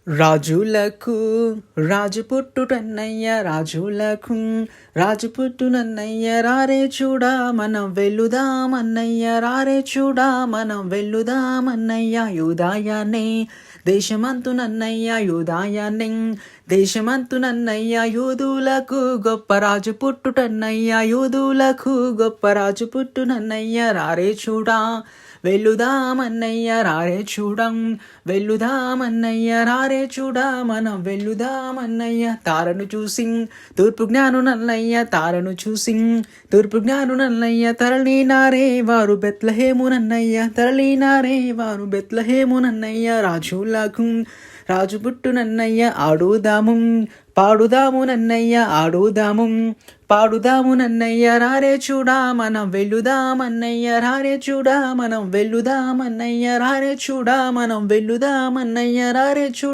రాజులకు రాజు పుట్టుటన్నయ్య రాజులకు రాజు పుట్టునన్నయ్య రారే చూడా మనం వెల్లుదామన్నయ్య రారే చూడా మనం వెల్లుదామన్నయ్య యూదాయాన్నే దేశమంతునన్నయ్య యూదాయాన్నే దేశమంతునన్నయ్య యూదులకు గొప్ప రాజు పుట్టుటన్నయ్య యూదులకు గొప్ప రాజు పుట్టునన్నయ్య రారే చూడా వెల్లుదామన్నయ్య రారే చూడం వెల్లుదామన్నయ్య రారే చూడా మనం వెల్లుదామన్నయ్య తారను చూసి తూర్పు జ్ఞాను నన్నయ్య తారను చూసి తూర్పు జ్ఞాను నన్నయ్య తరలినారే వారు బెత్లహేమునన్నయ్య తరలినారే వారు బెత్లహేమునన్నయ్య రాజులకు రాజు పుట్టునన్నయ్య ఆడుదాము పాడుదాము నన్నయ్య ఆడుదాము పాడుదాము నన్నయ్య రారే చూడా మనం వెల్లుదామన్నయ్య రారే చూడా మనం వెల్లుదామన్నయ్య రారే చూడా మనం వెల్లుదామన్నయ్య రారే చూడా